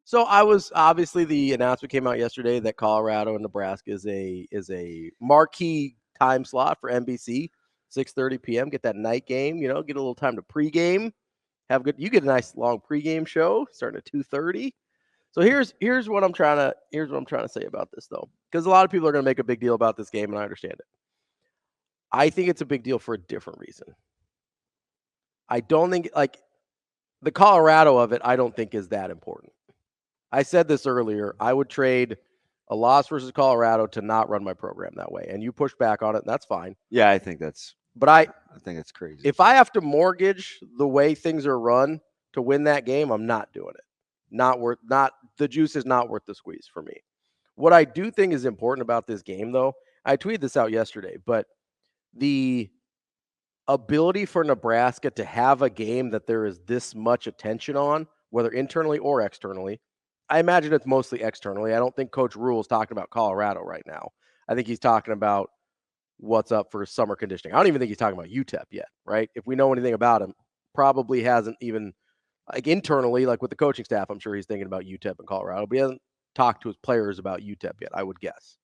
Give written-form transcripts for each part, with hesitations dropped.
So I was obviously the announcement came out yesterday that Colorado and Nebraska is a marquee time slot for NBC, 6:30 p.m. Get that night game, get a little time to pregame. You get a nice long pregame show starting at 2:30. So here's what I'm trying to say about this though, because a lot of people are going to make a big deal about this game, and I understand it. I think it's a big deal for a different reason. I don't think the Colorado of it. I don't think is that important. I said this earlier. I would trade a loss versus Colorado to not run my program that way, and you pushed back on it, and that's fine. Yeah, I think that's. But I think it's crazy. If I have to mortgage the way things are run to win that game, I'm not doing it. The juice is not worth the squeeze for me. What I do think is important about this game, though, I tweeted this out yesterday, but the ability for Nebraska to have a game that there is this much attention on, whether internally or externally, I imagine it's mostly externally. I don't think Coach Rule is talking about Colorado right now. I think he's talking about what's up for summer conditioning. I don't even think he's talking about UTEP yet, right? If we know anything about him, probably hasn't even, internally, with the coaching staff, I'm sure he's thinking about UTEP in Colorado, but he hasn't talked to his players about UTEP yet, I would guess.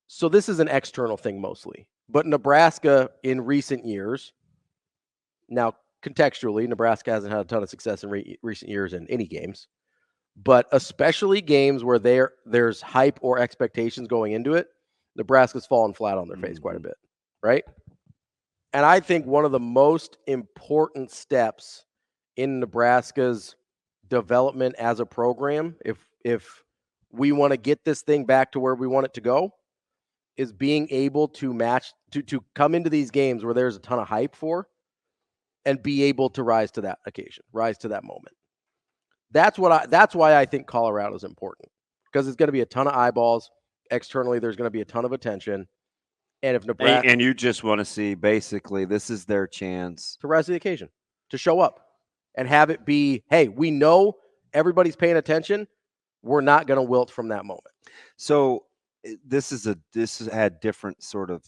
So this is an external thing mostly. But Nebraska in recent years, now contextually, Nebraska hasn't had a ton of success in recent years in any games, but especially games where there's hype or expectations going into it, Nebraska's fallen flat on their face quite a bit, right? And I think one of the most important steps in Nebraska's development as a program, if we want to get this thing back to where we want it to go, is being able to to come into these games where there's a ton of hype for and be able to rise to that occasion, rise to that moment. That's why I think Colorado is important, because it's going to be a ton of eyeballs. Externally, there's going to be a ton of attention. And if Nebraska, and you just want to see, basically, this is their chance to rise to the occasion, to show up and have it be, hey, we know everybody's paying attention. We're not going to wilt from that moment. So this had different sort of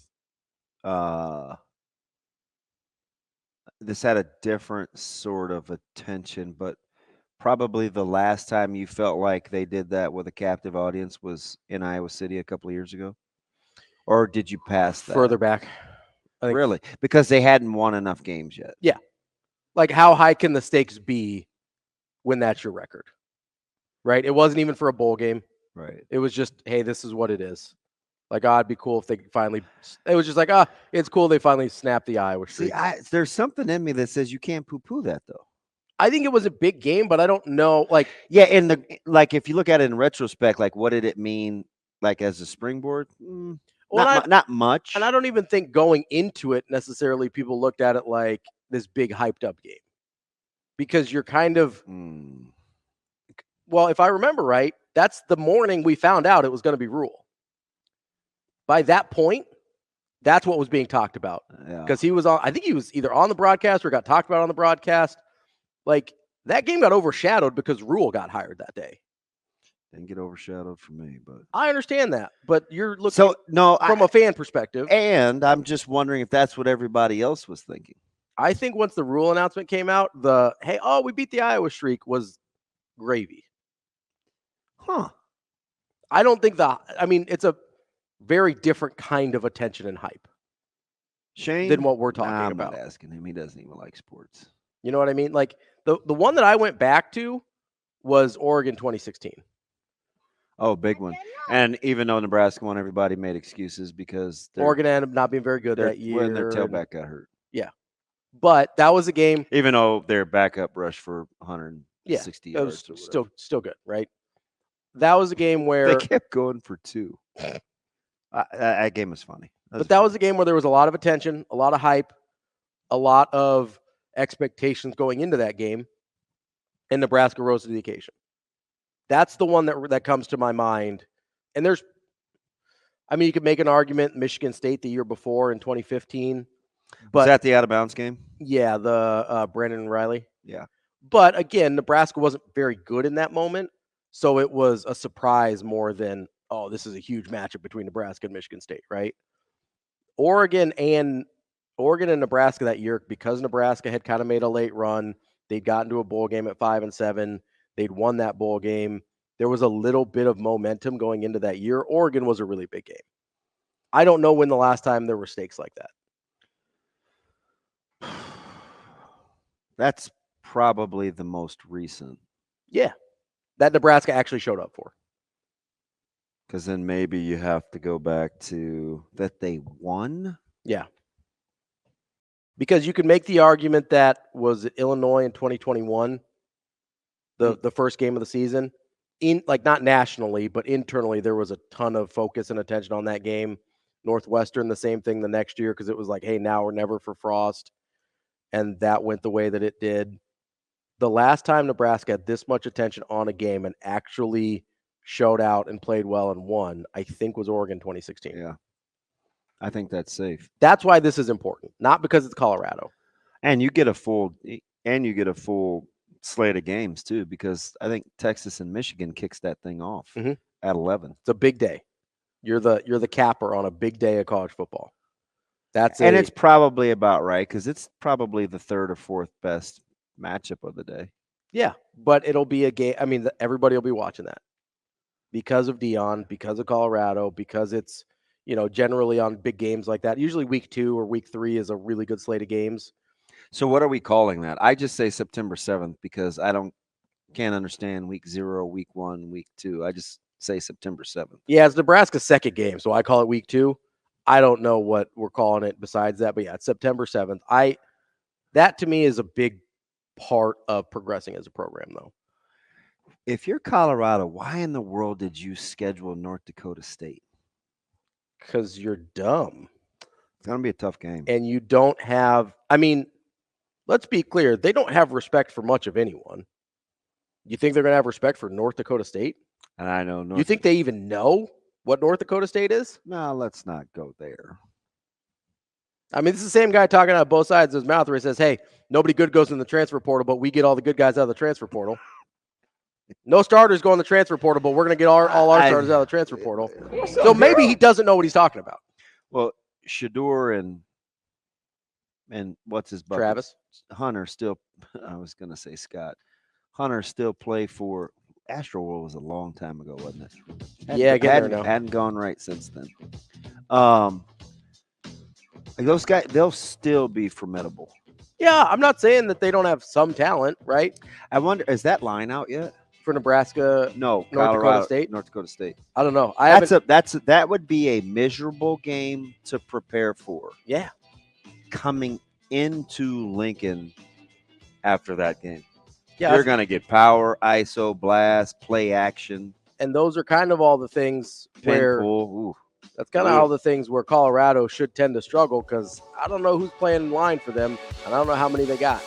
this had a different sort of attention, but probably the last time you felt like they did that with a captive audience was in Iowa City a couple of years ago? Or did you pass that? Further back. I think. Really? Because they hadn't won enough games yet. Yeah. How high can the stakes be when that's your record? Right? It wasn't even for a bowl game. Right. It was just, hey, this is what it is. It'd be cool if they finally – it was just it's cool they finally snapped the Iowa streak. See, there's something in me that says you can't poo-poo that, though. I think it was a big game, but I don't know. Yeah, if you look at it in retrospect, what did it mean, as a springboard? Not much. And I don't even think going into it necessarily people looked at it like this big hyped up game, because you're kind of well, if I remember right, that's the morning we found out it was going to be Rule. By that point, that's what was being talked about, because he was on. I think he was either on the broadcast or got talked about on the broadcast. That game got overshadowed because Rule got hired that day. Didn't get overshadowed for me, but I understand that. But you're looking from a fan perspective. And I'm just wondering if that's what everybody else was thinking. I think once the Rule announcement came out, we beat the Iowa streak was gravy. Huh. I don't think it's a very different kind of attention and hype. Shane? Than what we're talking about. I'm not asking him. He doesn't even like sports. You know what I mean? The one that I went back to was Oregon 2016. Oh, big one. And even though Nebraska won, everybody made excuses because Oregon ended up not being very good that year. When their tailback got hurt. Yeah. But that was a game. Even though their backup rushed for 160 yards. It was still good, right? That was a game where they kept going for two. That game was funny. That was a game where there was a lot of attention, a lot of hype, a lot of expectations going into that game, and Nebraska rose to the occasion. That's the one that comes to my mind. And you could make an argument, Michigan State the year before in 2015. But was that the out of bounds game? Yeah, the Brandon and Riley. Yeah. But again, Nebraska wasn't very good in that moment, so it was a surprise more than, oh, this is a huge matchup between Nebraska and Michigan State, right? Oregon and Nebraska that year, because Nebraska had kind of made a late run, they'd gotten to a bowl game at 5-7. They'd won that bowl game. There was a little bit of momentum going into that year. Oregon was a really big game. I don't know when the last time there were stakes like that. That's probably the most recent. Yeah, that Nebraska actually showed up for. Because then maybe you have to go back to that they won. Yeah. Because you could make the argument that was Illinois in 2021, the first game of the season. Not nationally, but internally, there was a ton of focus and attention on that game. Northwestern, the same thing the next year, because it was like, hey, now or never for Frost. And that went the way that it did. The last time Nebraska had this much attention on a game and actually showed out and played well and won, I think was Oregon 2016. Yeah. I think that's safe. That's why this is important, not because it's Colorado. And you get a full slate of games too, because I think Texas and Michigan kicks that thing off at 11. It's a big day. You're the capper on a big day of college football. It's probably about right, because it's probably the third or fourth best matchup of the day. Yeah, but it'll be a game. I mean, everybody will be watching that because of Dion, because of Colorado, because it's, generally on big games like that. Usually week 2 or week 3 is a really good slate of games. So what are we calling that? I just say September 7th because I can't understand week 0, week 1, week 2. I just say September 7th. Yeah, it's Nebraska's second game, so I call it week 2. I don't know what we're calling it besides that, but yeah, it's September 7th. That to me is a big part of progressing as a program, though. If you're Colorado, why in the world did you schedule North Dakota State? Because you're dumb. It's going to be a tough game. And you don't have, let's be clear, they don't have respect for much of anyone. You think they're going to have respect for North Dakota State? And I know You think they even know what North Dakota State is? No, let's not go there. This is the same guy talking out of both sides of his mouth where he says, hey, nobody good goes in the transfer portal, but we get all the good guys out of the transfer portal. No starters go in the transfer portal, but we're going to get all our starters out of the transfer portal. So maybe he doesn't know what he's talking about. Well, Shador and what's his bucket? Travis. Hunter still, I was going to say Scott. Hunter still play for Astro World was a long time ago, wasn't it? Hadn't gone right since then. Those guys, they'll still be formidable. Yeah, I'm not saying that they don't have some talent, right? I wonder, is that line out yet? For Nebraska, no, North Dakota State. North Dakota State. I don't know. That would be a miserable game to prepare for. Yeah, coming into Lincoln after that game, you're going to get power, ISO, blast, play action, and those are kind of all the things where that's kind of all the things where Colorado should tend to struggle because I don't know who's playing in line for them, and I don't know how many they got.